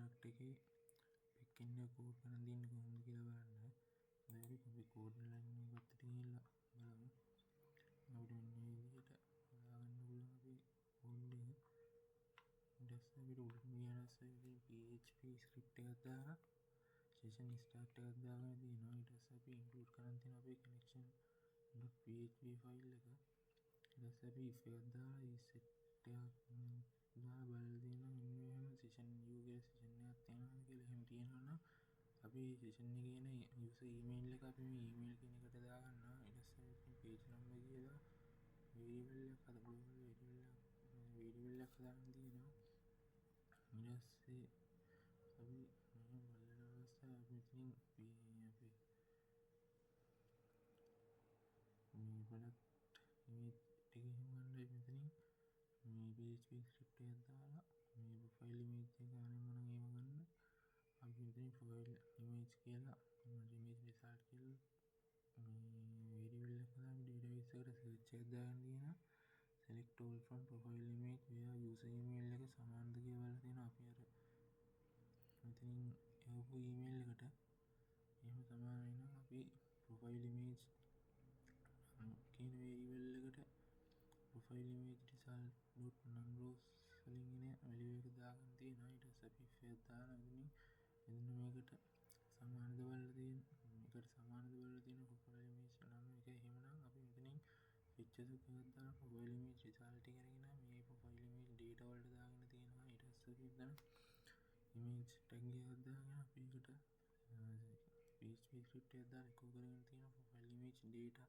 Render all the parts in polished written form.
Product එකේ පිකින් එක code කරන් දෙන්නේ කොහොමද කියලා බලන්න. දැන් අපි කෝඩ් ලයින් එක පැත්තට ගිහිල්ලා බලමු. අපිට මේ විදිහට හොයාගන්න පුළුවන් අපි කෝඩ් එක. ඊට පස්සේ අපිට උඩින් ගියාම PHP ස්ක්‍රිප්ට් එකක් දාලා session start එකක් දාගෙන තියෙනවා. ඊට පස්සේ අපි include කරන් තියෙනවා අපේ connection.php ෆයිල් එක. ඊට පස්සේ අපි if එකක් දාලා ඒ set එකක් දාලා බලලා තියෙනවා මේ හැම session view එකේ session එකක් තියෙනවද කියලා. එහෙම තියෙනවා නම් අපි session එකේ එන user email එක අපි මේ email කියන එකට දාගන්නවා. ඊට පස්සේ අපි page number කියලා variable එකක් හදලා variable එකක් දාන්න තියෙනවා. ඊට පස්සේ අපි මේ බලන අවස්ථාව අපි ඉතින් අපි මේ product image එක ගන්න ඉතින් මේ PHP script එකක් දාලා මේ profile image එක ගන්න මොන ඒව ගන්න අපි ඉතින් profile image කියලා image result කියලා මේ variable එක දාලා database එකට search එකක් දාන්න තියෙනවා. select all from profile image ව්here user email එක සමානද කියලා බලලා තියෙනවා. අපි අර ඉතින් යවපු email එකට එහෙම සමාන වෙනවා. අපි profile image කියන variable එකට profile image result.numbers වලින් එන value එක දාගන්න තියෙනවා. ඊට පස්සේ අපි if එකක් දාලා මෙන්න මේකට සමානද බලලා මේකට සමානද බලලා තියෙන profile image නම් එක. එහෙමනම් අපි මෙතනින් pictures එකක් දාලා profile image result එක අරගෙන මේ profile image data වලට දාගෙන තියෙනවා. ඊට පස්සේ අපි එතන image tag එකක් දාගෙන අපි ඒකට PHP script එකක් දාලා echo කරගෙන තියෙන profile image data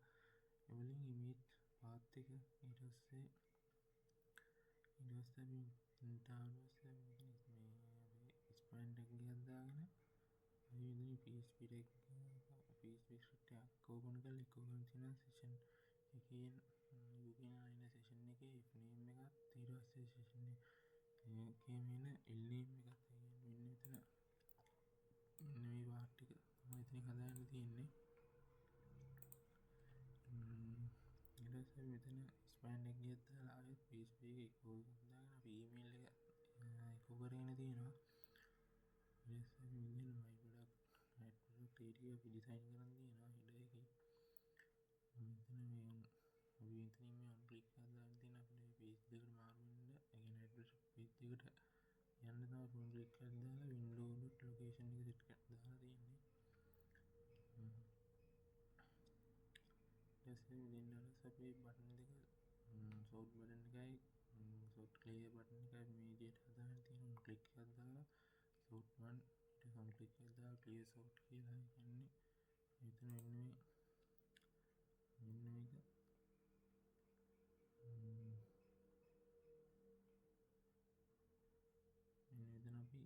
වලින් image path එක. ඊට පස්සේ අපි මේ span tag එකක් දාගෙන අපි ඉතින් PHP script එකක් open කරලා echo කරන තියෙන session එකේ යුගෙන session එකේ if name එකත් ඊට පස්සේ session එකේ මෙන්න name එකත් මෙන්න මෙතන මේ part එක තමයි ඉතින් හදාන්න තියෙන්නේ. ඊට පස්සේ මෙතන span tag එකක් දාලා ආයෙත් PHP එකේ echo එකක් දාගෙන අපි email එක echo කරගෙන තියෙනවා. ඊට පස්සේ අපි මෙන්න my product area අපි design කරන් තියෙනවා header එකේ. මෙතන මේ අපි මෙතන මේ on click එකක් දාන්න තියෙන අපේ page දෙකට මාරු වෙන්න. ඒ කියන්නේ address page එකට යන්න තමයි on click එකක් දාලා window.location එක set කරලා දාලා තියෙන්නේ. ඊටසේ මෙන්න අපේ button දෙක sort button එකයි sort clear button එකයි මේ විදිහට හදාගෙන තියෙන on click එකක් දාලා sort 1 ඊට on click එකක් දාලා clear sort කියලා කියන්නේ. මෙතන මෙන්න මේක මෙතන අපි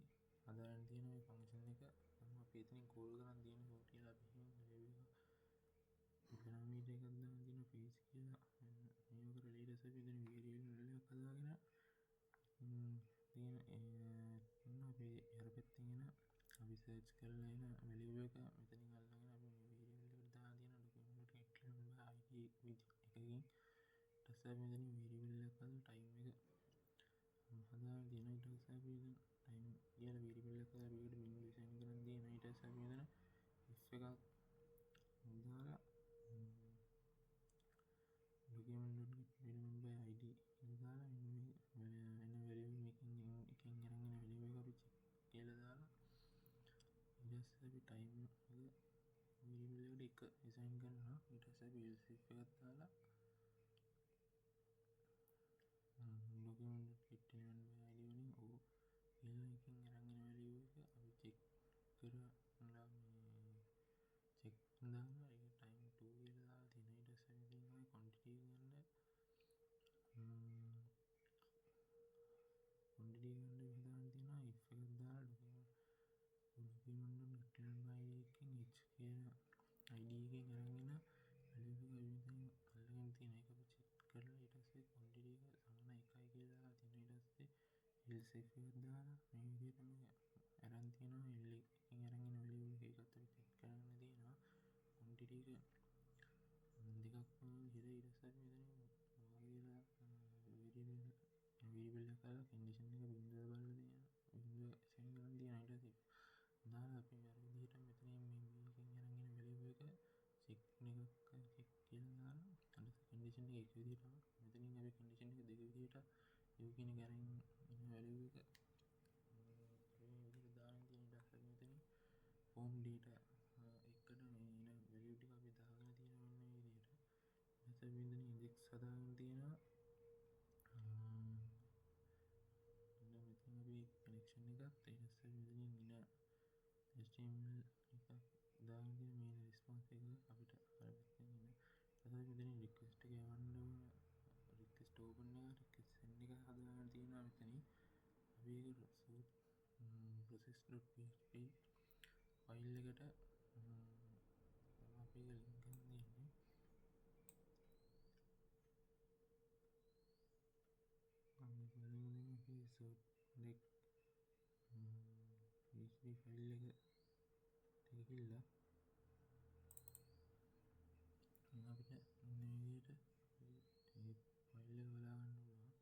හදාගෙන තියෙන මේ ෆන්ක්ෂන් එක තමයි අපි එතනින් කෝල් කරන් තියෙන sort කියලා අපි හිතමු. parameter එකක් දාගෙන තියෙන face කියලා මේක කරලා ඊට පස්සේ අපි එතන variable එකක් හදාගෙන තියෙන අපේ යාර පැත්තෙන් එන අපි search කරලා එන value එක මෙතනින් අල්ලගෙන අපි මේ variable එකට දාලා තියෙන document.id එකකින් ඊට පස්සේ අපි මෙතන variable එකක් හදලා time එක හදාගෙන තියෙන. ඊට පස්සේ අපි time කියන variable එක හදලා ඒකට min design කරන් තියෙන. ඊට පස්සේ අපි මෙතන if එකක් දාලා document.id දාලා එන value එකකින් අරන් එන value එක අපි check කියලා දාලා ඊට පස්සේ අපි time එක variable එකට එක assign කරනවා. ඊට පස්සේ අපි else if එකක් දාලා document.getElementById වලින් ඔව් කියලා එකකින් අරන් එන value එක අපි check කරලා මේ check දානවා. ඒක time 2 කියලා දාලා තියෙනවා. ඊට පස්සේ අපි මේ quantity ගන්න විಧಾන තියෙනවා. if එකක් දාලා document.getElementById එකකින් h කියන id එකෙන් අරන් එන value එක මෙතන අල්ලගෙන තියෙන එක අපි check කරලා ඊට පස්සේ quantity එක සමාන 1යි කියලා දාලා තියෙනවා. ඊට පස්සේ else if එකක් දාලා මේ විදිහට මේ අරන් තියෙනවා l එකකින් අරන් එන value එකත් අපි check කරගෙන තියෙනවා. quantity එක දෙකක් වුණා විදිහට. ඊට පස්සේ අපි මෙතන වාගේලා variable එක condition එක බිඳුව බලලා තියෙනවා. බිඳුව සෙන් කරන් තියෙනවා ඊට පස්සේ දාලා අපි අර විදිහට මෙතනින් මේ B එකෙන් අරගෙන වැලියු එක චෙක් එකක් කියලා දාලා අර කන්ඩිෂන් එක එක විදිහට මෙතනින් අපි කන්ඩිෂන් එක දෙක විදිහට u කියන එක අරගෙන ඉන්න වැලියු එක මේ විදිහට දාන්න තියෙන ඊට පස්සේ මෙතනින් form data එකට මේ එන වැලියු ටික අපි දාගෙන තියෙනවා මෙන්න මේ විදිහට ඊට පස්සේ මෙතනින් index හදාගෙන තියෙනවා මෙතන අපි කනෙක්ෂන් එකත් ඊට පස්සේ මෙතනින් එන HTML එකක් දාගෙන තියෙන මේ response එක අපිට අර පැත්තෙන් එන ඊට පස්සේ මෙතනින් request එක යවන්න ඕන request open එක request send එක හදාගෙන තියෙනවා මෙතනින් අපි ඒක process.php ෆයිල් එකට අපි ඒක ලින්ක් කරන්න තියෙන්නේ අපි බලමු අපි සෝට් PHP ෆයිල් එක ගිහිල්ලා අපිට මේ විදිහට මේ ෆයිල් එක බලා ගන්න පුළුවන්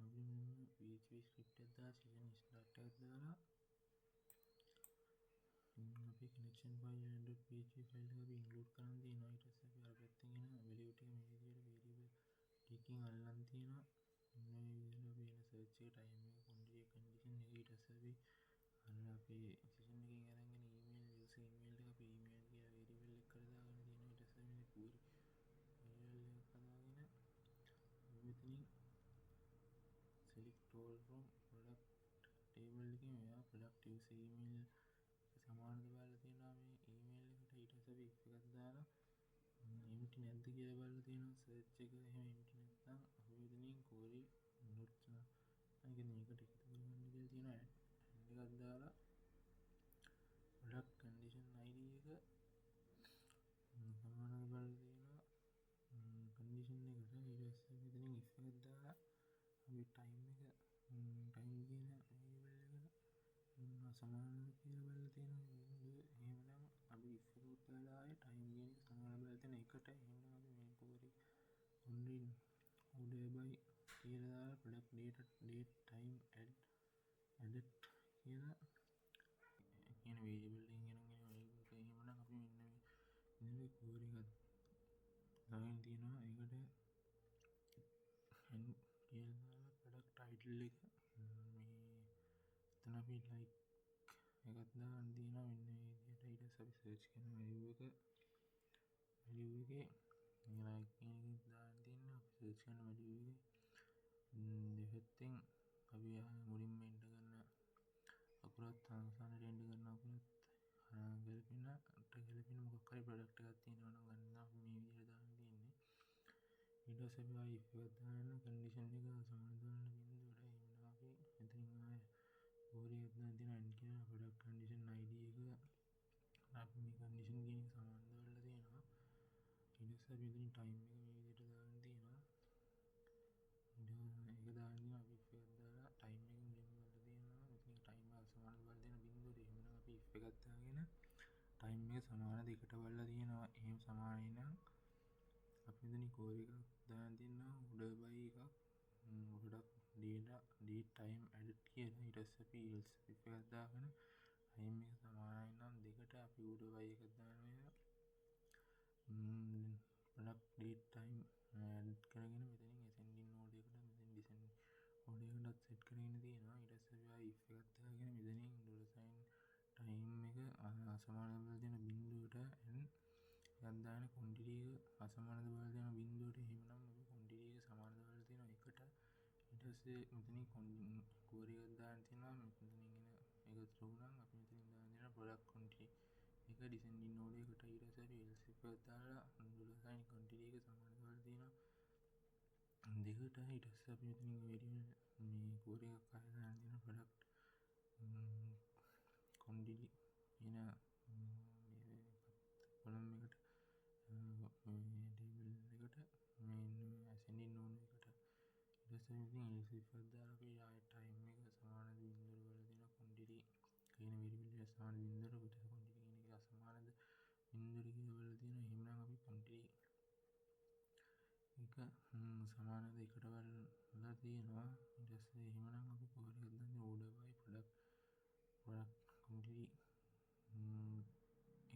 අපි මෙන්න PHP script එක දාලා session start එකක් දාලා අපි connection file.php ෆයිල් එක අපි include කරන් තියෙනවා ඊට පස්සේ අපි අර පැත්තෙන් එන value ටික මේ විදිහට variable ටිකකින් අල්ලන් තියෙනවා මේ විදිහට අපි එන search එක time එක quantity condition එක ඊට පස්සේ අපි අන්න අපේ session එකකින් අරගෙන email user email එක අපි email කියලා variable එක කරලා දාගෙන තියෙනවා ඊට පස්සේ මේ query variable එක හදාගෙන මෙතනින් select all from product table එකේ මෙයා product user email සමානද බලලා තියෙනවා මේ ඊමේල් එකට ඊට පස්සේ අපි if එකක් දාලා empty නැද්ද කියලා බලලා තියෙනවා search එක එහෙම empty නැත්නම් අපි මෙතනින් query not අනික මේකට එකතු කරගන්න කියලා තියෙනවා add එකක් දාලා product condition id එක සමානද බලලා තියෙනවා condition එකට ඊට පස්සේ මෙතනින් if එකක් දාලා අපි time එක time කියන variable එක සමානද කියලා බලලා තියෙනවා එහෙමනම් අපි if එකක් දාලා ආයේ time කියන එක සමාන බලලා තියෙන එකට එහෙමනම් අපි මේ query only order by කියලා දාලා product date time added කියලා කියන variable එකෙන් ගෙනගෙන මේක එහෙමනම් අපි මෙන්න මේ query එකක් දාගෙන තියෙනවා ඒකට කියලා දාලා product title එක මේ එතන අපි like එකක් දාන්න තියෙනවා මෙන්න මේ විදිහට ඊට පස්සේ අපි search කරන value එකේ like කියන එක දාන්න තියෙනවා අපි search කරන value එකේ දෙපැත්තෙන් අපි මුලින්ම enter කරන අකුරත් අවසානයේ enter කරන අකුරත් ගැලපෙන මොකක් හරි product එකක් තියෙනවා නම් ගන්න අපි මේ විදිහට දාන්න තියෙන්නේ ඊට පස්සේ අපි if එකක් දාන්න condition එක සමාන දාන්න බිඳුවට එහෙනම් අපි මෙතනින් ආයේ query එකක් දාන්න තියෙනවා n කියන product condition id එක අපි මේ condition කියන එක සමාන දාලා තියෙනවා ඊට පස්සේ අපි මෙතනින් time එක මේ විදිහට දාන්න තියෙනවා ඒක දාන්න අපි if එකක් දාලා time එක මුලින්ම බලලා තියෙනවා මෙතනින් time එක සමාන බලලා තියෙන බිඳුවට එහෙනම් අපි if එකක් දාගෙන time එක සමාන දෙකට බලලා තියෙනවා එහෙම සමානයි නම් අපි මෙතනින් query එකක් දාන්න තියෙනවා order by එකක් product date time added කියලා ඊට පස්සේ අපි else if එකක් දාගෙන time එක සමානයි නම් දෙකට අපි order by එකක් දානවා product date time add කරගෙන මෙතනින් ascending order එකට මෙතනින් descending order එකකට set කරගෙන තියෙනවා ඊට පස්සේ අපි if එකක් දාගෙන මෙතනින් $sign time එක අසමානද බලලා තියෙන බිඳුවට n එකක් දාගෙන quantity එක අසමානද බලලා තියෙන බිඳුවට එහෙමනම් අපි quantity එක සමානද බලලා තියෙන එකට ඊට පස්සේ මෙතනින් query එකක් දාන්න තියෙනවා මෙතනින් එන ඒක true නම් අපි මෙතනින් දාන්න තියෙන product quantity එක descending order එකට ඊට පස්සේ අපි else එකක් දාලා $sign quantity එක සමානද බලලා තියෙනවා දෙකට ඊට පස්සේ අපි මෙතනින් variable මේ query එකක් ආයෙ දාන්න තියෙන product quantity කියන column එකට මේ table එකට මේ ascending order එකට ඊට පස්සේ ඉතින් else if එකක් දාලා අපි ආයෙ time එක සමානද බිඳුවට බලලා තියෙන quantity කියන variable එක සමාන බිඳුවට කොට quantity කියන එක අසමානද බිඳුවට කියලා බලලා තියෙනවා එහෙනම් අපි quantity එක සමානද එකට වල්ලා තියෙනවා. ඊට පස්සේ එහෙමනම් අපි කොහොමද ගන්නේ order by product quantity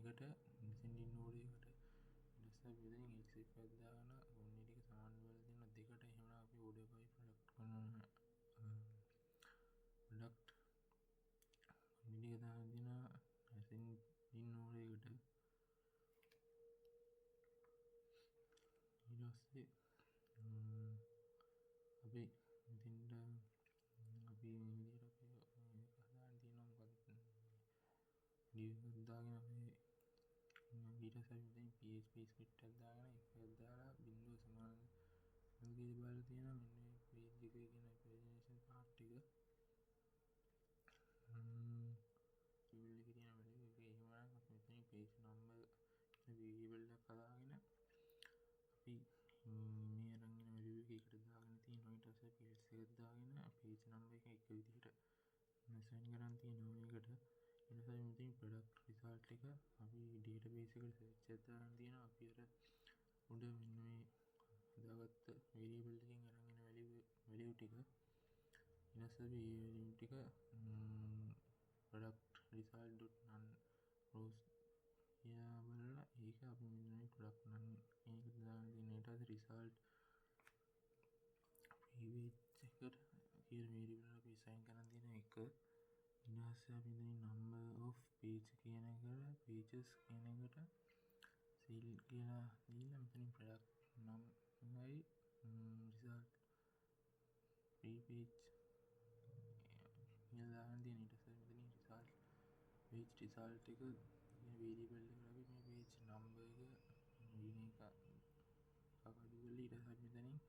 එකට descending order එකට ඊට පස්සේ අපි මෙතනින් x එකක් දාන quantity එක සමාන වෙලා තියෙන දෙකට. එහෙමනම් අපි order by product product quantity එක දාන දින descending order එකට. ඊට පස්සේ අපි මෙතෙන්ට අපි මේ විදිහට මේක හදාගෙන තියෙනවා. මොකද div එකක් දාගෙන අපි ඊට පස්සේ අපි මෙතන php script එකක් දාගෙන එකක් දාලා බිඳුව සමාන විදිහට බලලා තියෙනවා. මෙන්න මේ page එකේ කියන presentation part එක table එකේ තියෙන value එක. එහෙමනම් අපි මෙතන page number කියන variable එකක් හදාගෙන අපි මේ අරන් එන value එක එකට දාගෙන තියෙනවා. ඊට පස්සේ fields එකක් දාගෙන page number එක එක විදිහට assign කරන් තියෙනවා මේකට. ඊට පස්සේ මෙතන product result එක අපි database එකට search එකක් දාගෙන තියෙනවා. අපි අර උඩ මෙන්න මේ හදාගත්ත variable එකෙන් අරන් එන value ටික. ඊට පස්සේ අපි මේ value ටික product result.none rows කියලා බලලා ඒක අපි මෙන්න මේ product none කියන එකට දාගෙන තියෙන. ඊට පස්සේ result page එකට කියන variable අපි assign කරන් තියෙන එක. ඊට පස්සේ අපි මෙතන number of page කියන එකට pages කියන එකට cell කියලා දීලා මෙතන product numberයි result free page කියලා දාන්න තියෙන. ඊට පස්සේ මෙතන result page result එක කියන variable එකට අපි මේ page number එක වෙන එක කඩු කරලා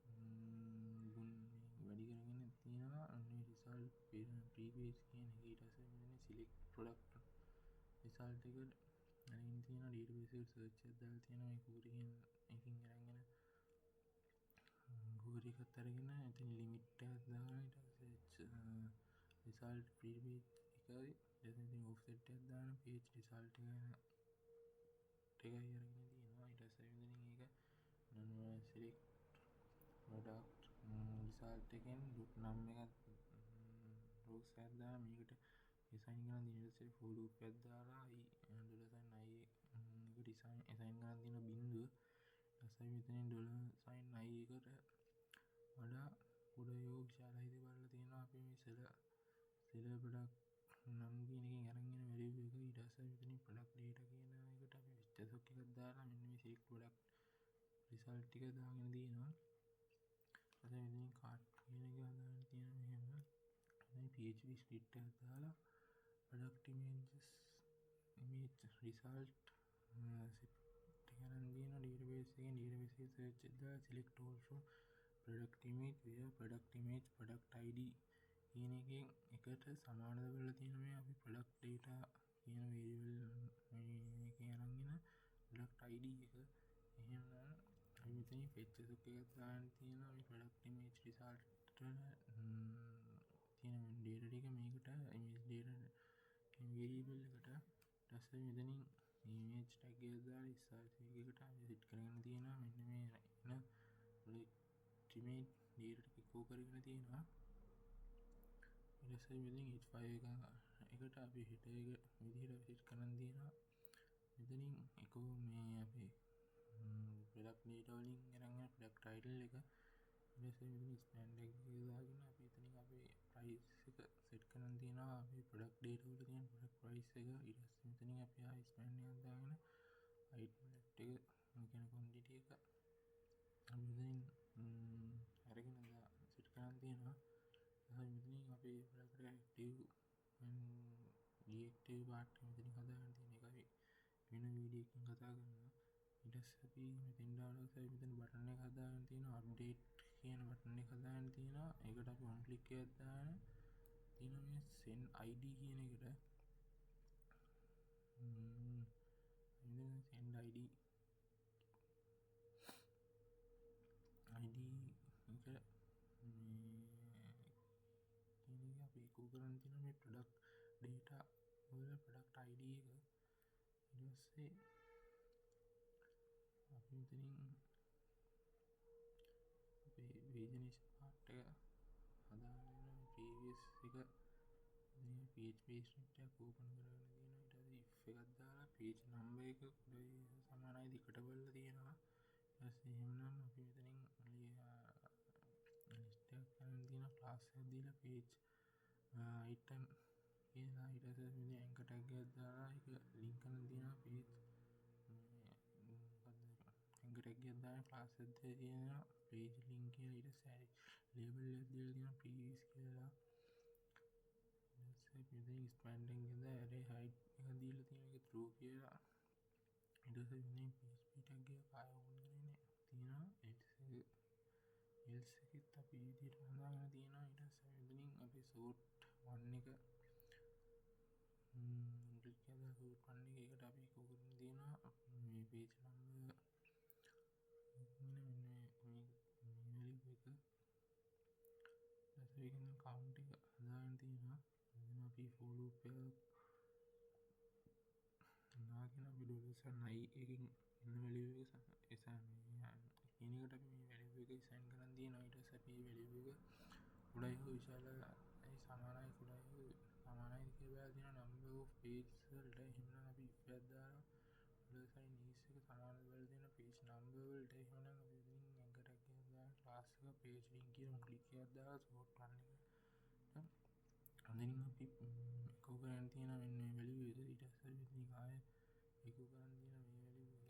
ඊට පස්සේ මෙතනින් වැඩි කරගෙන තියෙනවා අන්නේ result free page කියන එක. ඊට පස්සේ මෙතන select product result එකට අරගෙන තියෙනවා database එකට search එකක් දාලා තියෙනවා. මේ query එකකින් අරගෙන query එකත් අරගෙන ඉතින් limit එකක් දාලා ඊට පස්සේ result free page එකයි ඉතින් offset එකක් දාන page result එකයි අරගෙන තියෙනවා. ඊට පස්සේ මෙතනින් ඒක select product result එකෙන් num එකක් rows එකක් දාලා මේකට assign කරන් තියෙන. ඊට පස්සේ for loop එකක් දාලා i $sign i එකට assign කරන් තියෙන බිඳුව. ඊට පස්සේ මෙතනින් $sign i එකට වඩා උඩ යෝ විශාලයිද බලලා තියෙනවා. අපි මේ seller product නම් කියන එකෙන් අරන් එන value එක. ඊට පස්සේ මෙතනින් product data කියන එකට අපි picture එකක් දාලා මෙන්න මේ select product result ටික දාගෙන තියෙනවා. ඊට පස්සේ මෙතනින් cart කියන එක දාගෙන තියෙනවා. මෙහෙම දැන් php script එකක් දාලා product image result set එකෙන් තියෙනවා database එකෙන් search එක දාලා select all from product image where product image product id කියන එකෙන් එකට සමානද කරලා තියෙන මේ අපි product data කියන variable එකෙන් අරන් එන product id එක. එහෙනම් අපි මෙතන fetch එකක් දාන්න තියෙනවා මේ product image result තියෙන data ටික මේකට image data කියන variable එකට. ඊට පස්සේ මෙතනින් image tag එක දාලා result එකට අපි set කරගෙන තියෙනවා. මෙන්න මේ එන image data ටික echo කරගෙන තියෙනවා. ඊට පස්සේ මෙතනින් h5 එකට අපි header එක විදිහට set කරන් තියෙනවා. මෙතනින් echo මේ අපි product data වලින් අරන් යන product title එක. ඊට පස්සේ මෙතනින් span tag එක දාගෙන අපි එතනින් අපි price එක set කරන් තියෙනවා. අපි product data වල තියෙන product price එක. ඊට පස්සේ මෙතනින් අපි ආයි span එකක් දාගෙන item left එක කියන quantity එක අපි මෙතනින් අරගෙන set කරන් තියෙනවා. මෙතනින් අපේ product active and deactive part මෙතනින් හදාගන්න තියෙන එක අපි වෙන වීඩියෝ එකකින් කතා කරනවා. ඊට පස්සේ අපි මෙතෙන් දාලා අපි මෙතන බටන් එක හදාගන්න තියෙනවා. update කියන බටන් එක හදාගන්න තියෙනවා. ඒකට අපි on click එකක් දාගෙන තියෙනවා මේ send id කියන එකට. මෙතන send id එක මේ අපි echo කරන් තියෙන මේ product data වල product id එක. ඊට පස්සේ අපි මෙතනින් බේස් එක PHP ස්ක්‍රිප්ට් එකක් ඕපන් කරගෙන තියෙනවා. ඊට පස්සේ if එකක් දාලා page number එක කුඩයි සමානයි දෙකට බලලා තියෙනවා. ඊට පස්සේ එහෙමනම් අපි මෙතනින් list එකක් ගන්න තියෙනවා. class එකක් දීලා page item කියලා. ඊට පස්සේ මේ anchor tag එකක් දාලා ඒක link කරන්න තියෙනවා page anchor tag එකක් දාලා class එකක් දාලා තියෙනවා page link කියලා. ඊට පස්සේ label එකක් දීලා තියෙනවා previous කියලා. ස්පෑන්ඩින් ගෙද ඇරේ හයිට් එක දීලා තියෙන එක true කියලා. ඊට පස්සේ මේ PHP tag එක කාය ඕපන් කරගෙන තියෙනවා. else එකත් අපි විදිහට හදාගෙන තියෙනවා. ඊට පස්සේ මෙතනින් අපි sort 1 එක ක්ලික් කරලා sort 1 එකට අපි කොහොමද තියෙනවා මේ page number මේ value එක ඊට count එක හදාගෙන තියෙනවා. then අපි for loop එක නාගෙන අපි $i එකකින් එන value එක assign කියන එකට අපි මේ value එක assign කරන් තියෙනවා. ඊට පස්සේ අපි මේ value එක උඩයි හෝ විශාලයි සමානයි කුඩයි හෝ සමානයි කියලා තියෙන number of page වලට. එහෙනම් අපි if එකක් දාලා +i nice එක සමාන වෙලා තියෙන page number වලට. එහෙනම් අපි ඉතින් anchor tag එකක් දාලා class එක page link කියලා click එකක් දාලා sort 1 එක අඳින්න අපි echo කරන් තියෙන මෙන්න මේ value එක. ඊට පස්සේ ඉතින් ආයේ echo කරන් තියෙන මේ value එක.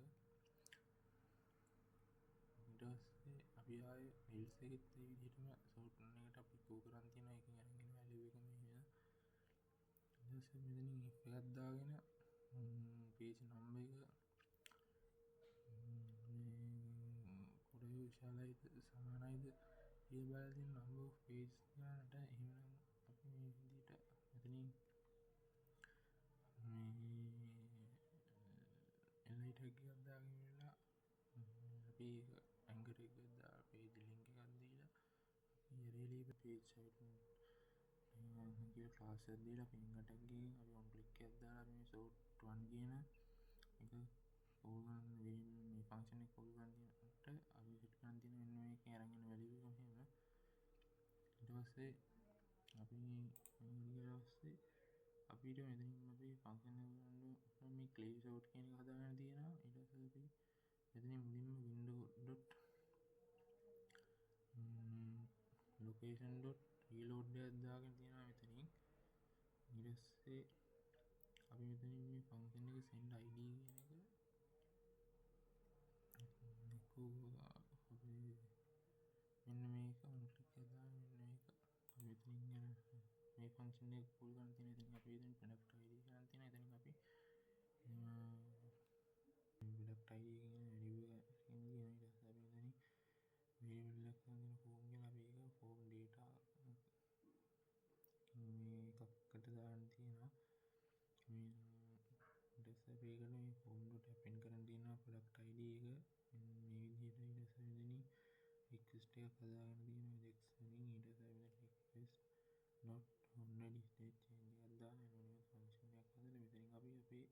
ඊට පස්සේ අපි ආයේ else එකෙත් ඒ විදිහටම sort 1 එකට අපි echo කරන් තියෙන එකකින් අරගෙන value එක මෙහෙම. ඊට පස්සේ මෙතනින් if එකක් දාගෙන page number එක කොඩේ විශාලයිද සමානයිද ඒ බලලා තියෙන number of page ගන්නට. එහෙනම් අපි මේ විදිහට මෙතනින් මේ li tag එකක් දාගෙන ඉන්නවා. අපි anchor එකක් දාලා page link එකක් දීලා අපි array label page site කියලා class එකක් දීලා finger tag එකකින් අපි on click එකක් දාලා මේ sort 1 කියන එක call කරන මේ function එක call කරන දිනට අපි set කරන් තියෙන මෙන්න මේකේ අරගෙන value එක මෙහෙම. ඊට පස්සේ අපි ඊට පස්සේ අපිට මෙතනින් අපි function එක ගන්න මේ class out කියන එක හදාගන්න තියෙනවා. ඊට පස්සේ අපි මෙතනින් මුලින්ම window dot location dot reload එකක් දාගෙන තියෙනවා මෙතනින්. ඊට පස්සේ අපි මෙතනින් මේ function එක send id කියන එක මෙන්න මේක click එකක් දාලා මෙන්න මේක මෙතනින් යන මේ function එක call කරන් තියෙන. ඉතින් අපි ඉතින් product id ගන්න තියෙන. ඉතින් අපි product id කියන value එක කියන්නේ ඊට පස්සේ අපි මෙතනින් variable එකක් ගන්න form එක අපි ඒක form data මේකකට දාන්න තියෙනවා. මේ ඊට පස්සේ අපි ඒකට මේ form dot append කරන් තියෙනවා product id එක මේ විදිහට. ඊට පස්සේ මෙතනින් request එකක් හදාගෙන තියෙනවා rex වලින්. ඊට පස්සේ මෙතන request not already state change එකක් දාලා මේ function එකක් හදලා මෙතනින් අපි අපේ connection එක බලන්න තියෙන.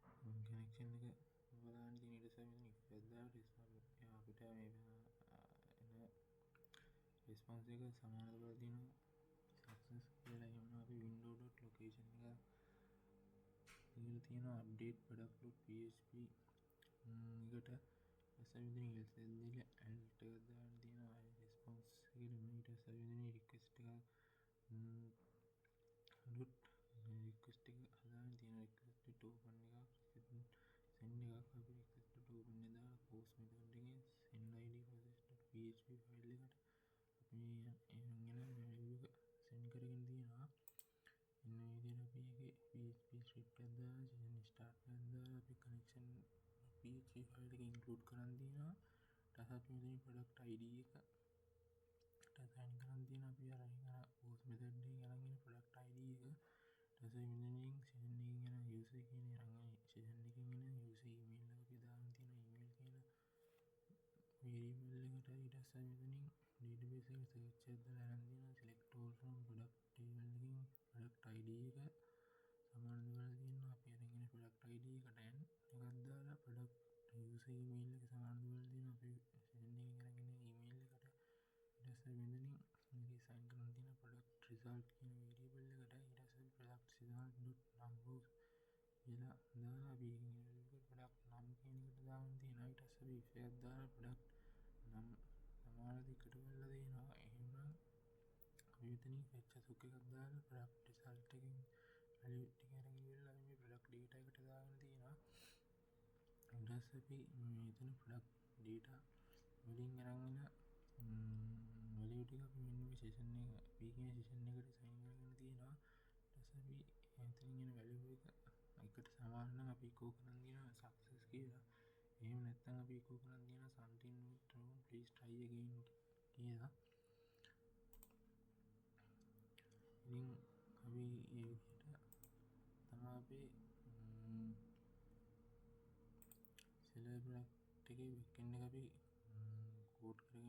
ඊට පස්සේ මෙතන if එකක් දාලා අපිට මේ එන response එක සමානද බලලා තියෙනවා success කියලා. එහෙනම් අපි window.location එක දීලා තියෙනවා update product.php එකට. එසේ මෙතන else දීලා alt එකක් දාන්න තියෙනවා response එකට. ඊට පස්සේ මෙතන request එක request එක හදාගෙන තියෙන request to open එකක් send එකක් අපි request to open එක දාලා post method එකෙන් send id process.php file එකට අපි එන value එක send කරගෙන තියෙනවා. ඉන්න විදිහට අපි ඒකේ PHP script එකක් දාලා start එකක් දාලා අපි connection PHP file එක include කරන් තියෙනවා. ඊට පස්සේ අපි මෙතන product id එක assign කරන් තියෙනවා. අපි අරගෙන post method එකෙන් අරගෙන product id එක. ඊට පස්සේ මෙතනින් session එකකින් යන user කියන session එකකින් එන user email එක අපි දාන්න තියෙන email කියන variable එකට. ඊට පස්සේ මෙතනින් database එක search එකක් දාලා අරන් තියෙනවා select all from product table එකකින් product id එක සමානද බලලා තියෙනවා. අපි අරගෙන product id එකට එකක් දාලා product user email එක සමානද බලලා තියෙනවා අපි session එකකින් අරගෙන email එකට. ඊට පස්සේ මෙතනින් මේකේ sign කරන් තියෙන product result කියන variable එකට ඊට පස්සේ product result.number කියලා දාලා අපි product නම් කියන එකට දාන්න තියෙනවා. ඊට පස්සේ අපි if එකක් දාලා product නම් සමානද එකට බලලා දෙනවා. එහෙනම් අපි මෙතනින් fetch assoc එකක් දාලා product result එකකින් value ටික අරන් ඉවරලා අපි මේ product data එකට දාගෙන තියෙනවා. ඊට පස්සේ අපි මෙතන product data වලින් අරන් value ටික අපි මෙන්න මේ session එක p කියන session එකට assign කරගෙන තියෙනවා. ඊට පස්සේ අපි මෙතනින් එන value එක එකට සමාන නම් අපි echo කරන් දෙනවා success කියලා. එහෙම නැත්නම් අපි echo කරන් දෙනවා something went wrong please try again කියලා. ඉතින් අපි මේ විදිහට තමයි අපේ seller product එකේ backend එක අපි code කරගෙන